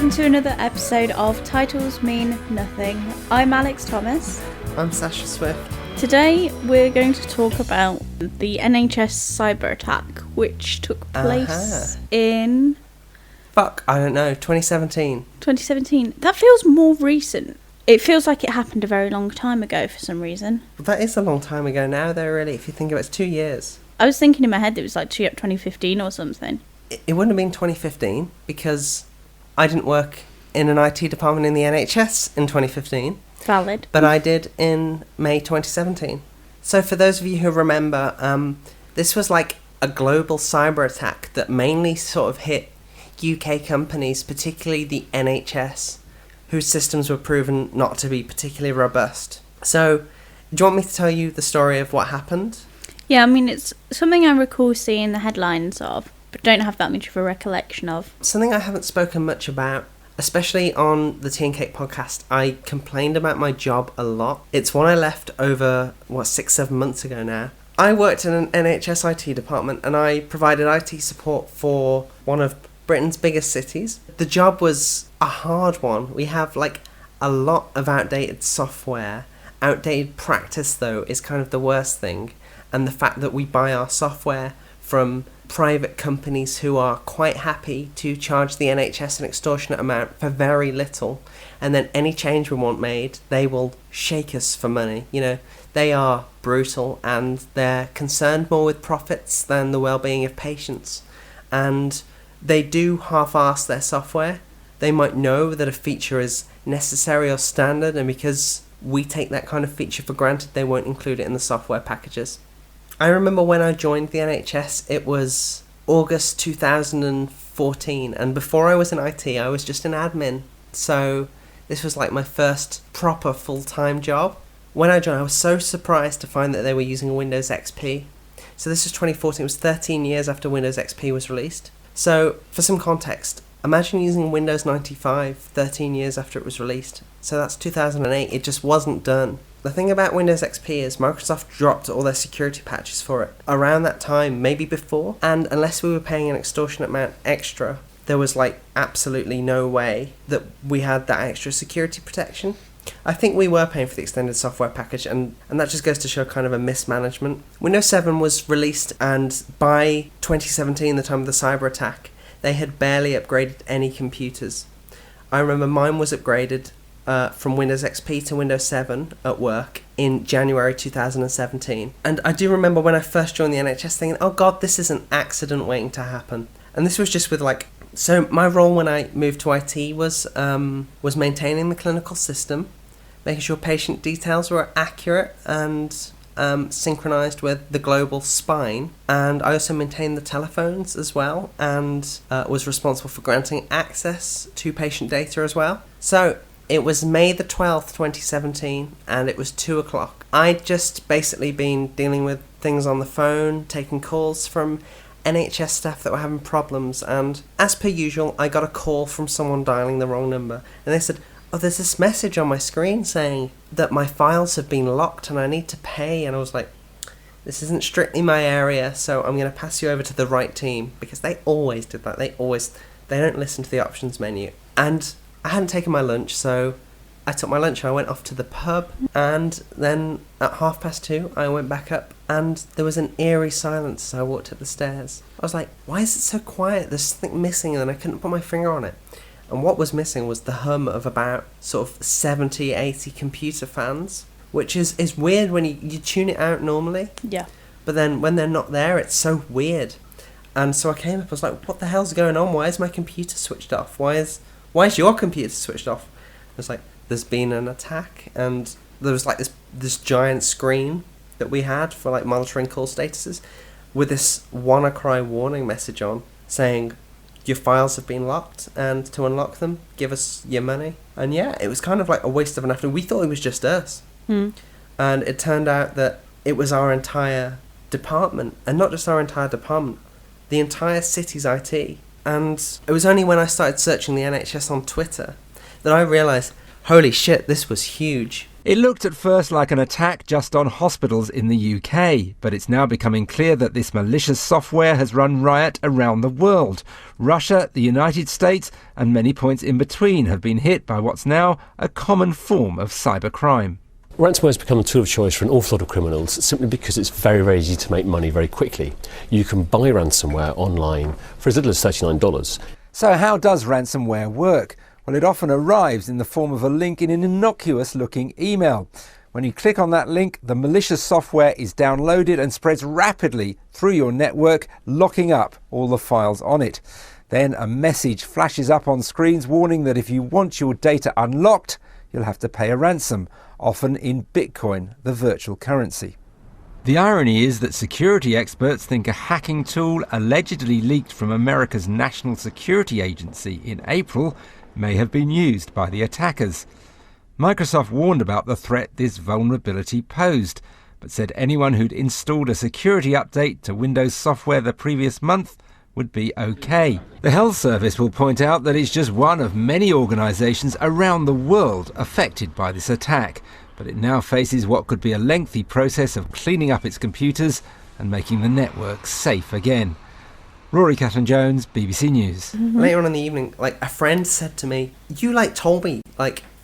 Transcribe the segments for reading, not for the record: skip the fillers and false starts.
welcome to another episode of Titles Mean Nothing. I'm Alex Thomas. I'm Sasha Swift. Today we're going to talk about the NHS Cyberattacc, which took place in... I don't know, 2017. 2017. That feels more recent. It feels like it happened a very long time ago for some reason. Well, that is a long time ago now, though, really, if you think about it. It's 2 years. I was thinking in my head it was like 2015 or something. It wouldn't have been 2015 because I didn't work in an IT department in the NHS in 2015. Valid. But I did in May 2017. So for those of you who remember, this was like a global cyber attack that mainly sort of hit UK companies, particularly the NHS, whose systems were proven not to be particularly robust. So, do you want me to tell you the story of what happened? Yeah, I mean, it's something I recall seeing the headlines of, but don't have that much of a recollection of. Something I haven't spoken much about, especially on the Tea and Cake podcast. I complained about my job a lot. It's one I left over, 6-7 months ago now. I worked in an NHS IT department and I provided IT support for one of Britain's biggest cities. The job was a hard one. We have a lot of outdated software. Outdated practice, though, is kind of the worst thing. And the fact that we buy our software from private companies who are quite happy to charge the NHS an extortionate amount for very little, and then any change we want made, they will shake us for money. You know, they are brutal and they're concerned more with profits than the well-being of patients. And they do half-arse their software. They might know that a feature is necessary or standard, and because we take that kind of feature for granted, they won't include it in the software packages. I remember when I joined the NHS, it was August 2014, and before I was in IT, I was just an admin. So this was like my first proper full-time job. When I joined, I was so surprised to find that they were using Windows XP. So this was 2014, it was 13 years after Windows XP was released. So, for some context, imagine using Windows 95 13 years after it was released. So that's 2008, it just wasn't done. The thing about Windows XP is Microsoft dropped all their security patches for it around that time, maybe before, and unless we were paying an extortionate amount extra, there was absolutely no way that we had that extra security protection. I think we were paying for the extended software package, and that just goes to show kind of a mismanagement. Windows 7 was released, and by 2017, the time of the cyber attack, they had barely upgraded any computers. I remember mine was upgraded from Windows XP to Windows 7 at work in January 2017. And I do remember when I first joined the NHS thinking, oh god, this is an accident waiting to happen. And this was just with so my role when I moved to IT was maintaining the clinical system, making sure patient details were accurate and synchronized with the global spine, and I also maintained the telephones as well, and was responsible for granting access to patient data as well. So it was May the 12th, 2017, and it was 2 o'clock. I'd just basically been dealing with things on the phone, taking calls from NHS staff that were having problems, and as per usual, I got a call from someone dialing the wrong number, and they said, oh, there's this message on my screen saying that my files have been locked and I need to pay. And I was like, this isn't strictly my area, so I'm going to pass you over to the right team, because they always did that. They don't listen to the options menu. And I hadn't taken my lunch, so I took my lunch and I went off to the pub, and then at 2:30 I went back up and there was an eerie silence as I walked up the stairs. I was like, why is it so quiet? There's something missing, and then I couldn't put my finger on it. And what was missing was the hum of about sort of 70, 80 computer fans, which is weird when you tune it out normally. Yeah. But then when they're not there, it's so weird. And so I came up, I was like, what the hell's going on? Why is my computer switched off? Why is your computer switched off? It's like, there's been an attack, and there was this giant screen that we had for monitoring call statuses with this WannaCry warning message on saying, your files have been locked, and to unlock them, give us your money. And yeah, it was kind of like a waste of an afternoon. We thought it was just us. And it turned out that it was our entire department, and not just our entire department, the entire city's IT. And it was only when I started searching the NHS on Twitter that I realised, holy shit, this was huge. It looked at first like an attack just on hospitals in the UK, but it's now becoming clear that this malicious software has run riot around the world. Russia, the United States, and many points in between have been hit by what's now a common form of cybercrime. Ransomware has become a tool of choice for an awful lot of criminals simply because it's very, very easy to make money very quickly. You can buy ransomware online for as little as $39. So how does ransomware work? Well, it often arrives in the form of a link in an innocuous-looking email. When you click on that link, the malicious software is downloaded and spreads rapidly through your network, locking up all the files on it. Then a message flashes up on screens warning that if you want your data unlocked, you'll have to pay a ransom, often in Bitcoin, the virtual currency. The irony is that security experts think a hacking tool allegedly leaked from America's National Security Agency in April may have been used by the attackers. Microsoft warned about the threat this vulnerability posed, but said anyone who'd installed a security update to Windows software the previous month would be okay. The Health Service will point out that it's just one of many organisations around the world affected by this attack, but it now faces what could be a lengthy process of cleaning up its computers and making the network safe again. Rory Catherine-Jones, BBC News. Later on in the evening, a friend said to me, you told me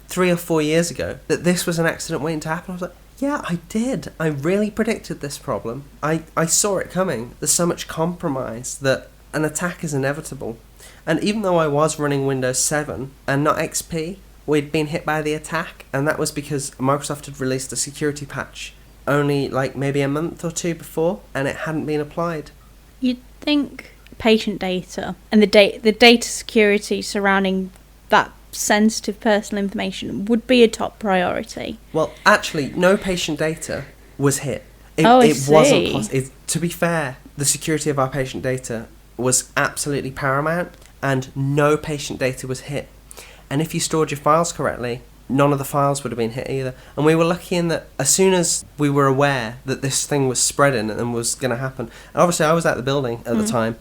3 or 4 years ago that this was an accident waiting to happen. I was like, yeah, I did. I really predicted this problem. I saw it coming. There's so much compromise that an attack is inevitable. And even though I was running Windows 7 and not XP, we'd been hit by the attack, and that was because Microsoft had released a security patch only maybe a month or two before, and it hadn't been applied. You'd think patient data and the data security surrounding that sensitive personal information would be a top priority. Well, actually, no patient data was hit. It see. Wasn't possible. To be fair, the security of our patient data was absolutely paramount, and no patient data was hit. And if you stored your files correctly, none of the files would have been hit either. And we were lucky in that as soon as we were aware that this thing was spreading and was going to happen, and obviously I was at the building at the time,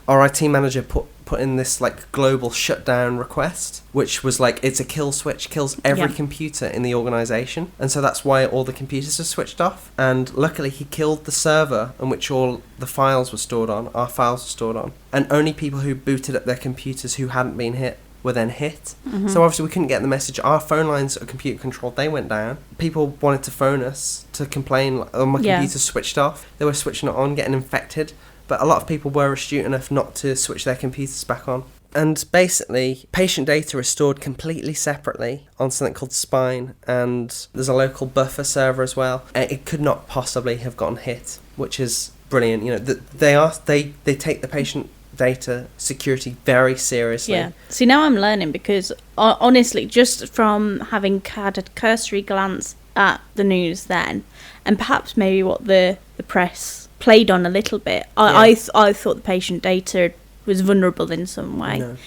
our IT manager put in this global shutdown request, which was it's a kill switch, kills every computer in the organisation, and so that's why all the computers are switched off. And luckily he killed the server on which all the files were stored on, our files were stored on, and only people who booted up their computers who hadn't been hit were then hit. So obviously we couldn't get the message. Our phone lines are computer controlled, they went down. People wanted to phone us to complain, my computer's switched off. They were switching it on, getting infected, but a lot of people were astute enough not to switch their computers back on. And basically, patient data is stored completely separately on something called Spine, and there's a local buffer server as well. It could not possibly have gotten hit, which is brilliant. They take the patient data security very seriously. Yeah. See, now I'm learning, because honestly, just from having had a cursory glance at the news then, and perhaps maybe what the press played on a little bit, I thought the patient data was vulnerable in some way. No.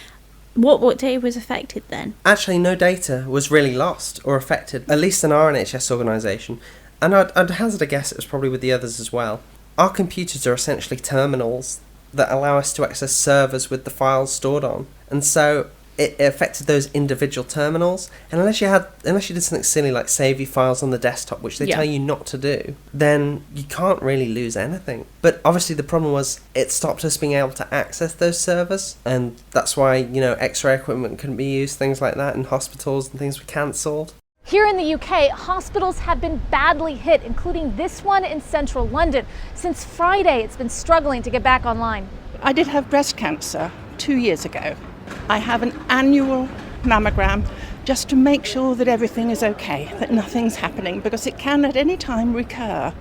What data was affected then? Actually, no data was really lost or affected, at least in our NHS organisation. And I'd hazard a guess it was probably with the others as well. Our computers are essentially terminals that allow us to access servers with the files stored on. And so it affected those individual terminals. And unless you did something silly like save your files on the desktop, which they tell you not to do, then you can't really lose anything. But obviously the problem was it stopped us being able to access those servers, and that's why X-ray equipment couldn't be used, things like that, and hospitals and things were cancelled. Here in the UK, hospitals have been badly hit, including this one in central London. Since Friday, it's been struggling to get back online. I did have breast cancer 2 years ago. I have an annual mammogram just to make sure that everything is okay, that nothing's happening, because it can at any time recur.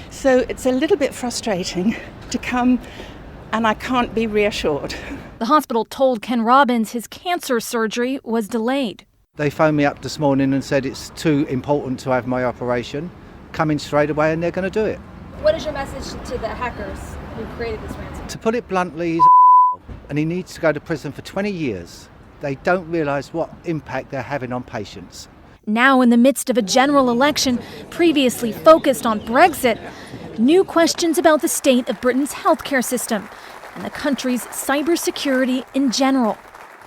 So it's a little bit frustrating to come and I can't be reassured. The hospital told Ken Robbins his cancer surgery was delayed. They phoned me up this morning and said it's too important to have my operation. Come in straight away and they're going to do it. What is your message to the hackers who created this ransomware? To put it bluntly, he's and he needs to go to prison for 20 years. They don't realise what impact they're having on patients. Now, in the midst of a general election previously focused on Brexit, new questions about the state of Britain's healthcare system and the country's cybersecurity in general.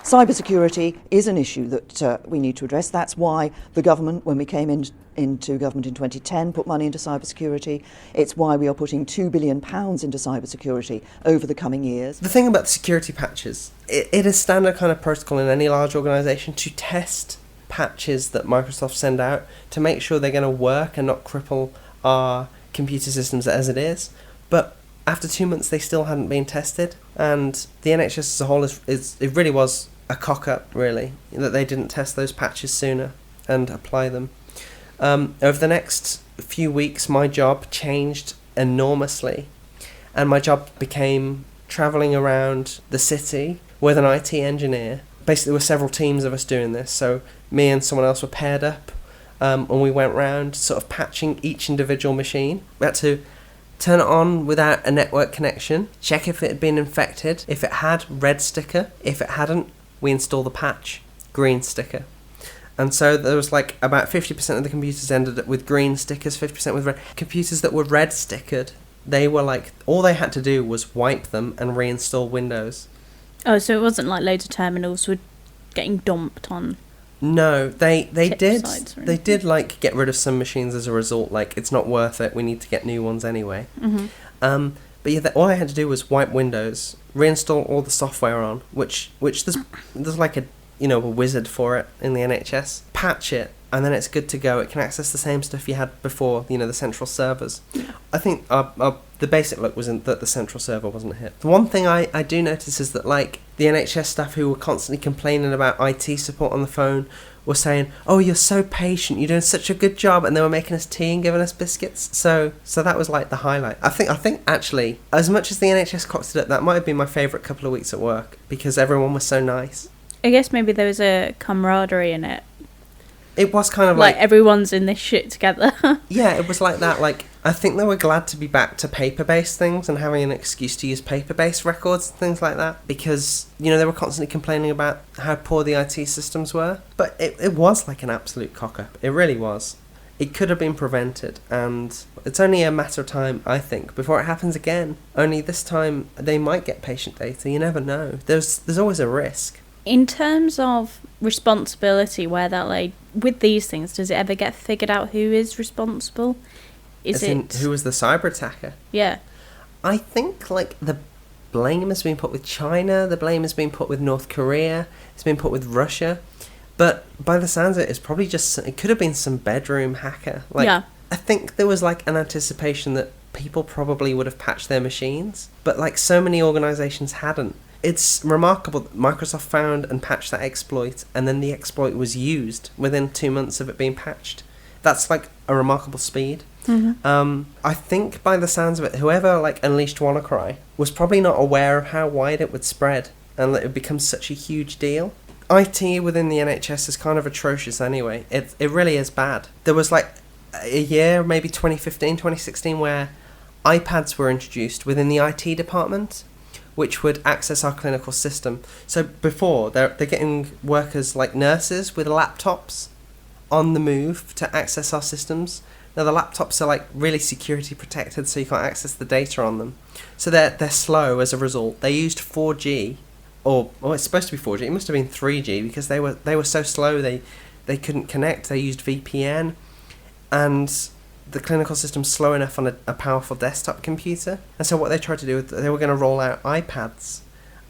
Cybersecurity is an issue that we need to address. That's why the government, when we came into government in 2010, put money into cybersecurity. It's why we are putting £2 billion into cybersecurity over the coming years. The thing about the security patches, it is standard kind of protocol in any large organisation to test patches that Microsoft send out to make sure they're going to work and not cripple our computer systems as it is. But after 2 months, they still hadn't been tested, and the NHS as a whole it really was a cock-up, really, that they didn't test those patches sooner and apply them. Over the next few weeks, my job changed enormously, and my job became travelling around the city with an IT engineer. Basically, there were several teams of us doing this, so me and someone else were paired up, and we went round sort of patching each individual machine. We had to turn it on without a network connection, check if it had been infected. If it had, red sticker. If it hadn't, we install the patch, green sticker. And so there was like about 50% of the computers ended up with green stickers, 50% with red. Computers that were red stickered, they were like, all they had to do was wipe them and reinstall Windows. Oh, so it wasn't like loads of terminals were getting dumped on. No, they did. sites or They anything? did like get rid of some machines as a result. Like, it's not worth it. We need to get new ones anyway. Mm-hmm. But yeah, all I had to do was wipe Windows, reinstall all the software on, which there's like a wizard for it in the NHS. Patch it, and then it's good to go. It can access the same stuff you had before, the central servers. I think the basic look was that the central server wasn't hit. The one thing I do notice is that, like, the NHS staff who were constantly complaining about IT support on the phone were saying, "Oh, you're so patient, you're doing such a good job," and they were making us tea and giving us biscuits. So that was like the highlight. I think actually, as much as the NHS cocked it up, that might have been my favourite couple of weeks at work because everyone was so nice. I guess maybe there was a camaraderie in it. It was kind of like everyone's in this shit together. Yeah, it was like that. Like, I think they were glad to be back to paper-based things and having an excuse to use paper-based records and things like that, because they were constantly complaining about how poor the IT systems were. But it was like an absolute cock-up. It really was. It could have been prevented, and it's only a matter of time, I think, before it happens again. Only this time they might get patient data. You never know. There's always a risk. In terms of responsibility, where that lay with these things, does it ever get figured out who is responsible? Who was the cyber attacker? Yeah. I think like the blame has been put with China, the blame has been put with North Korea, it's been put with Russia. But by the sounds of it, it's probably it could have been some bedroom hacker. Yeah. I think there was like an anticipation that people probably would have patched their machines, but like so many organizations hadn't. It's remarkable that Microsoft found and patched that exploit, and then the exploit was used within 2 months of it being patched. That's like a remarkable speed. Mm-hmm. I think by the sounds of it, whoever like unleashed WannaCry was probably not aware of how wide it would spread and that it would become such a huge deal. IT within the NHS is kind of atrocious anyway. It really is bad. There was like a year, maybe 2015, 2016, where iPads were introduced within the IT department, which would access our clinical system. So before, they're getting workers like nurses with laptops on the move to access our systems. Now the laptops are like really security protected, so you can't access the data on them. So they're slow as a result. They used 4G, or it's supposed to be 4G. It must have been 3G because they were so slow they couldn't connect. They used VPN, and the clinical system's slow enough on a powerful desktop computer. And so what they tried to do, they were going to roll out iPads.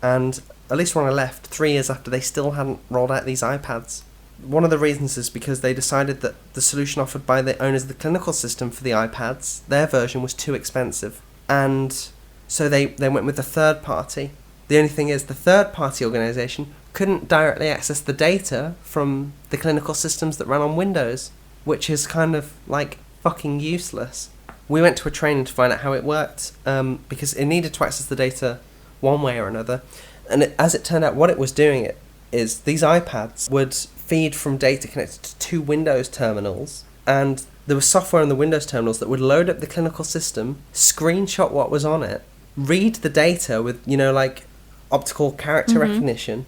And at least when I left, 3 years after, they still hadn't rolled out these iPads. One of the reasons is because they decided that the solution offered by the owners of the clinical system for the iPads, their version was too expensive. And so they went with the third party. The only thing is, the third party organisation couldn't directly access the data from the clinical systems that ran on Windows, which is kind of like fucking useless. We went to a training to find out how it worked, because it needed to access the data one way or another. And as it turned out, what it was doing is these iPads would feed from data connected to 2 Windows terminals, and there was software on the Windows terminals that would load up the clinical system, screenshot what was on it, read the data with, like optical character recognition,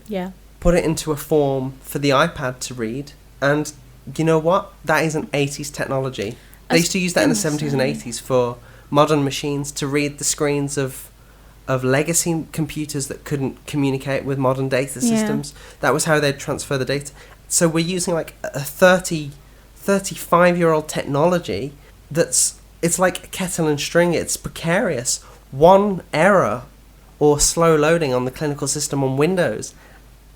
put it into a form for the iPad to read, and you know what? That is an 80s technology. They used to use that in the 70s and 80s for modern machines to read the screens of of legacy computers that couldn't communicate with modern data systems. That was how they'd transfer the data. So we're using like a 35-year-old technology it's like a kettle and string. It's precarious. One error or slow loading on the clinical system on Windows,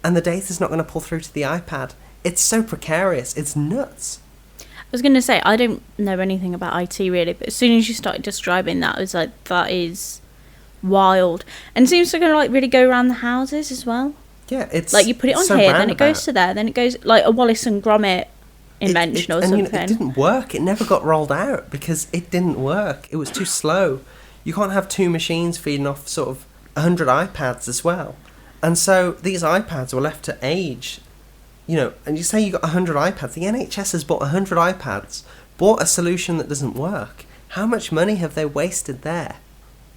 and the data's not going to pull through to the iPad. It's so precarious. It's nuts. I was going to say, I don't know anything about IT really, but as soon as you started describing that, I was like, that is wild. And it seems to like really go around the houses as well. Yeah, it's like you put it on so here, roundabout. then it goes to there, then it goes like a Wallace and Gromit invention or something. And it didn't work. It never got rolled out because it didn't work. It was too slow. You can't have two machines feeding off sort of 100 iPads as well. And so these iPads were left to age, and you say you got 100 iPads. The NHS has bought 100 iPads, bought a solution that doesn't work. How much money have they wasted there?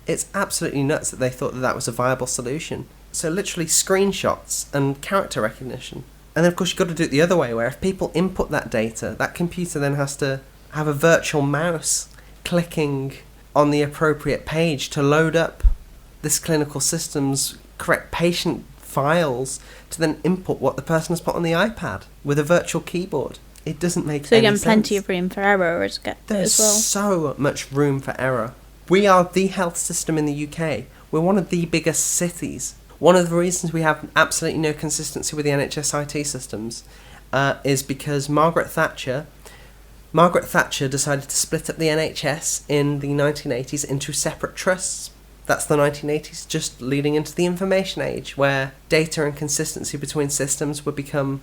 It's absolutely nuts that they thought that was a viable solution. So literally screenshots and character recognition. And then of course you've got to do it the other way, where if people input that data, that computer then has to have a virtual mouse clicking on the appropriate page to load up this clinical system's correct patient files to then input what the person has put on the iPad with a virtual keyboard. It doesn't make any sense. So again, plenty of room for error as well. There's so much room for error. We are the health system in the UK. We're one of the biggest cities. One of the reasons we have absolutely no consistency with the NHS IT systems is because Margaret Thatcher decided to split up the NHS in the 1980s into separate trusts. That's the 1980s, just leading into the information age, where data and consistency between systems would become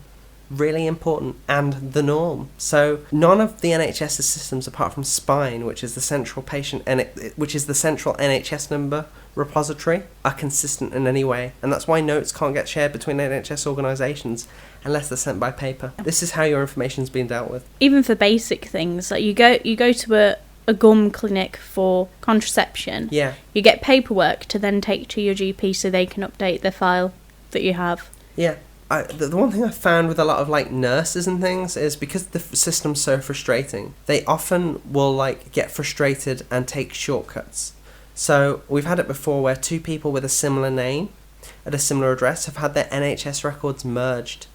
really important and the norm. So none of the NHS's systems, apart from Spine, which is the central NHS number repository, are consistent in any way, and that's why notes can't get shared between NHS organisations unless they're sent by paper. This is how your information's being dealt with. Even for basic things, like you go to a gum clinic for contraception. Yeah. You get paperwork to then take to your GP so they can update the file that you have. Yeah. The one thing I found with a lot of like nurses and things is because the system's so frustrating, they often will like get frustrated and take shortcuts. So we've had it before where two people with a similar name at a similar address have had their NHS records merged.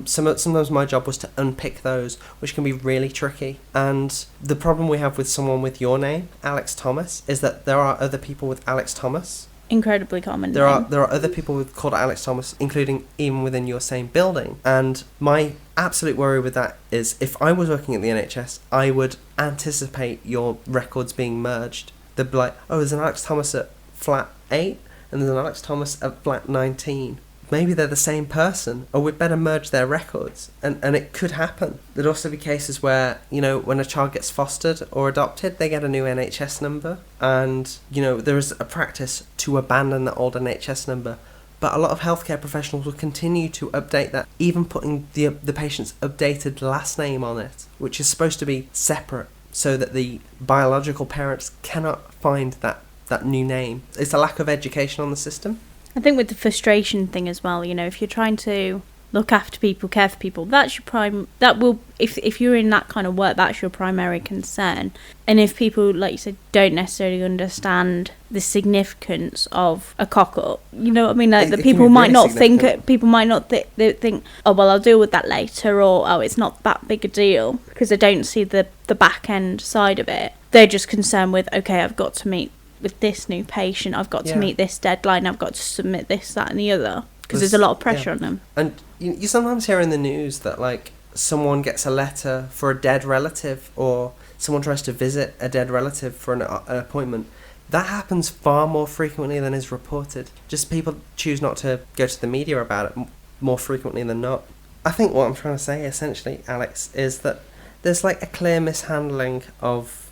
Sometimes my job was to unpick those, which can be really tricky. And the problem we have with someone with your name, Alex Thomas, is that there are other people with Alex Thomas. Incredibly common. There are other people called Alex Thomas, including even within your same building. And my absolute worry with that is if I was working at the NHS, I would anticipate your records being merged. They'd be like, oh, there's an Alex Thomas at flat 8 and there's an Alex Thomas at flat 19. Maybe they're the same person, or we'd better merge their records. And it could happen. There'd also be cases where, when a child gets fostered or adopted, they get a new NHS number. And, there is a practice to abandon the old NHS number. But a lot of healthcare professionals will continue to update that, even putting the patient's updated last name on it, which is supposed to be separate, so that the biological parents cannot find that new name. It's a lack of education on the system. I think with the frustration thing as well, if you're trying to look after people, care for people, that's your if you're in that kind of work, that's your primary concern. And if people, like you said, don't necessarily understand the significance of a cock-up, you know what I mean? Like people might not think, they think, oh, well, I'll deal with that later, or, oh, it's not that big a deal, because they don't see the back end side of it. They're just concerned with, okay, I've got to meet with this new patient, I've got to meet this deadline, I've got to submit this, that and the other, because there's a lot of pressure on them. And you sometimes hear in the news that like someone gets a letter for a dead relative, or someone tries to visit a dead relative for an appointment. That happens far more frequently than is reported. Just people choose not to go to the media about it more frequently than not. I think what I'm trying to say essentially, Alex, is that there's like a clear mishandling of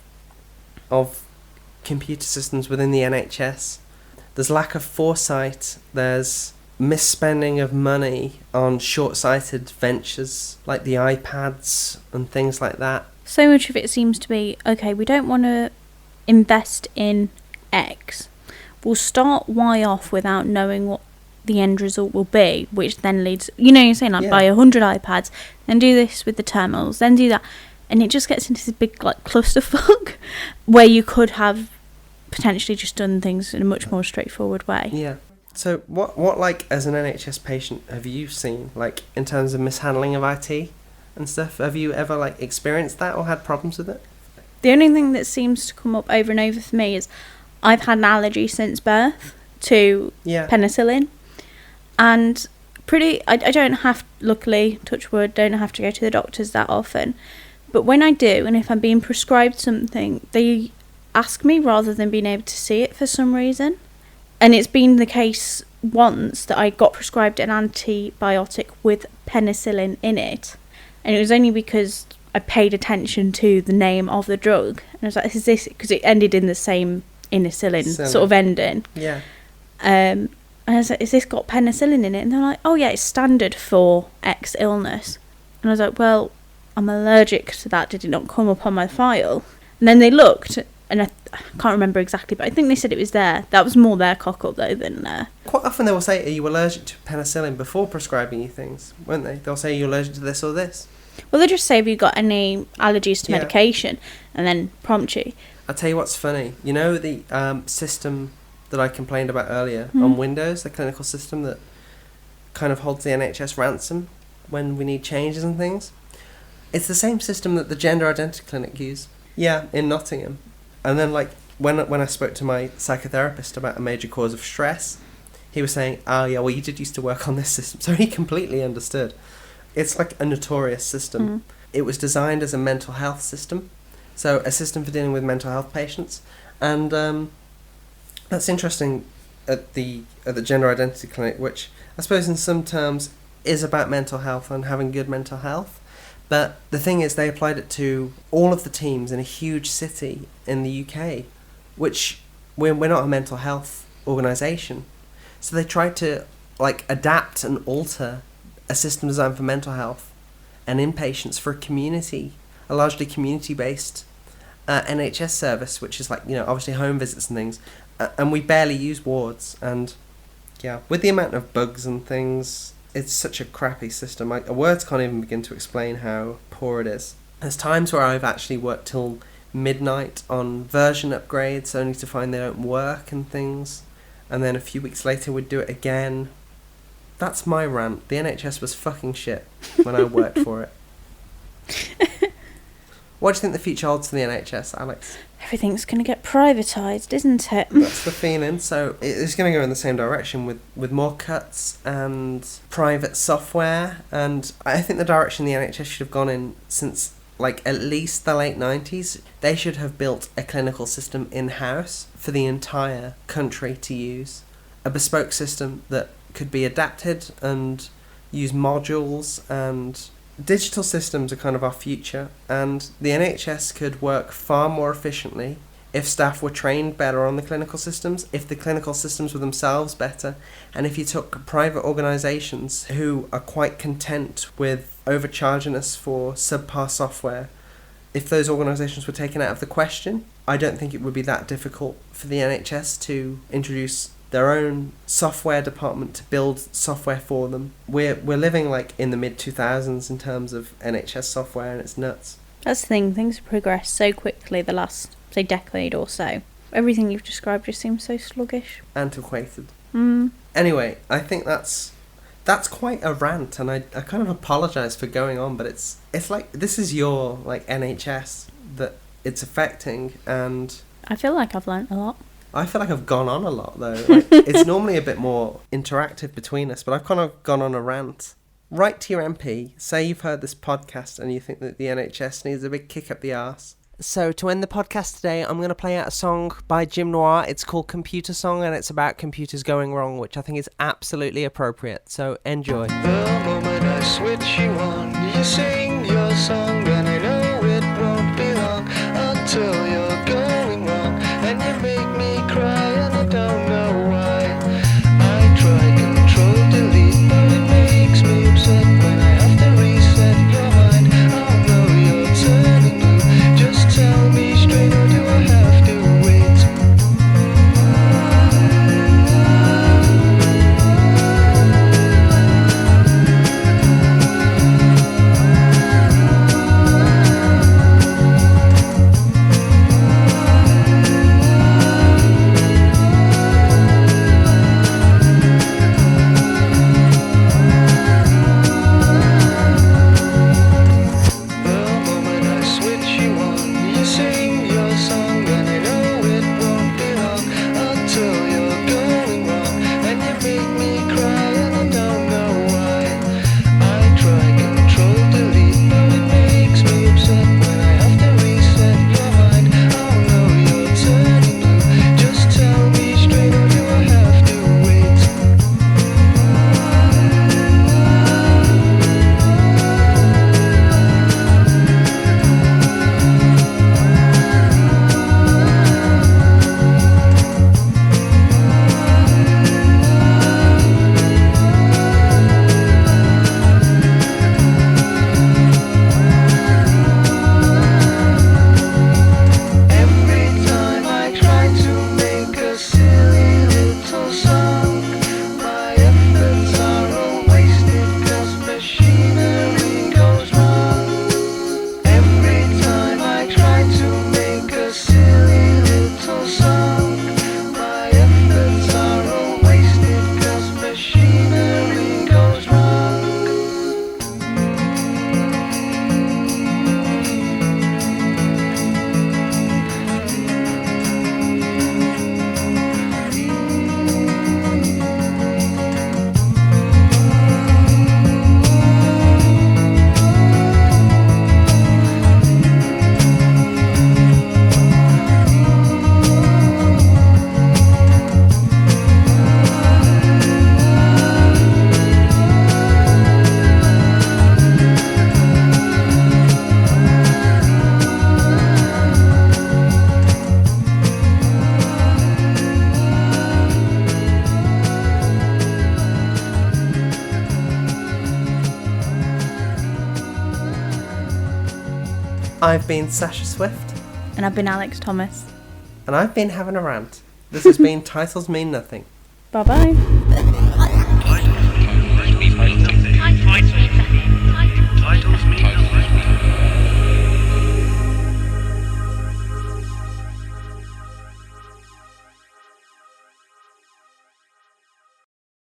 computer systems within the NHS. There's lack of foresight, there's misspending of money on short-sighted ventures like the iPads and things like that. So much of it seems to be, okay, we don't want to invest in X. We'll start Y off without knowing what the end result will be, which then leads, you're saying like buy 100 iPads, then do this with the terminals, then do that. And it just gets into this big like clusterfuck where you could have potentially just done things in a much more straightforward way. Yeah. So what like, as an NHS patient, have you seen, like, in terms of mishandling of IT and stuff? Have you ever, like, experienced that or had problems with it? The only thing that seems to come up over and over for me is I've had an allergy since birth to penicillin. And I don't have, luckily, touch wood, don't have to go to the doctors that often. But when I do, and if I'm being prescribed something, they ask me rather than being able to see it for some reason. And it's been the case once that I got prescribed an antibiotic with penicillin in it. And it was only because I paid attention to the name of the drug. And I was like, is this... Because it ended in the same inicillin sort of ending. Yeah. And I was like, has this got penicillin in it? And they're like, oh yeah, it's standard for X illness. And I was like, well, I'm allergic to that. Did it not come up on my file? And then they looked... And I can't remember exactly, but I think they said it was there. That was more their cock-up, though, than... Quite often they will say, are you allergic to penicillin before prescribing you things, won't they? They'll say, are you allergic to this or this? Well, they just say, have you got any allergies to medication? And then prompt you. I'll tell you what's funny. You know the system that I complained about earlier on Windows, the clinical system that kind of holds the NHS ransom when we need changes and things? It's the same system that the Gender Identity Clinic use. Yeah, in Nottingham. And then, like, when I spoke to my psychotherapist about a major cause of stress, he was saying, oh, yeah, well, you did used to work on this system. So he completely understood. It's like a notorious system. It was designed as a mental health system, so a system for dealing with mental health patients. And that's interesting at the Gender Identity Clinic, which I suppose in some terms is about mental health and having good mental health. But the thing is, they applied it to all of the teams in a huge city in the UK, which we're not a mental health organisation. So they tried to, like, adapt and alter a system designed for mental health and inpatients for a largely community-based NHS service, which is like, you know, obviously home visits and things. And we barely use wards. And yeah, with the amount of bugs and things... It's such a crappy system. Words can't even begin to explain how poor it is. There's times where I've actually worked till midnight on version upgrades only to find they don't work and things. And then a few weeks later we'd do it again. That's my rant. The NHS was fucking shit when I worked for it. What do you think the future holds for the NHS, Alex? Everything's going to get privatised, isn't it? That's the feeling. So it's going to go in the same direction with more cuts and private software. And I think the direction the NHS should have gone in since, like, at least the late 90s. They should have built a clinical system in-house for the entire country to use. A bespoke system that could be adapted and use modules, and... Digital systems are kind of our future, and the NHS could work far more efficiently if staff were trained better on the clinical systems, if the clinical systems were themselves better, and if you took private organisations who are quite content with overcharging us for subpar software, if those organisations were taken out of the question, I don't think it would be that difficult for the NHS to introduce their own software department to build software for them. We're living like in the mid-2000s in terms of NHS software, and it's nuts. That's the thing, things have progressed so quickly the last, say, decade or so. Everything you've described just seems so sluggish. Antiquated. Anyway, I think that's quite a rant, and I kind of apologise for going on, but it's like, this is your, like, NHS that it's affecting, and... I feel like I've learnt a lot. I feel like I've gone on a lot, though. Like, it's normally a bit more interactive between us, but I've kind of gone on a rant. Write to your MP, say you've heard this podcast and you think that the NHS needs a big kick up the arse. So, to end the podcast today, I'm going to play out a song by Jim Noir. It's called Computer Song, and it's about computers going wrong, which I think is absolutely appropriate. So, enjoy. The moment I switch you on, you sing your song, and I know it won't be long until you're going wrong, and you make me cry, and I don't know why. I try control delete, but it makes me upset when I have to reset your mind. I know you're turning blue, just tell me straight, or do I have to wait? I've been Sasha Swift. And I've been Alex Thomas. And I've been having a rant. This has been Titles Mean Nothing. Bye-bye.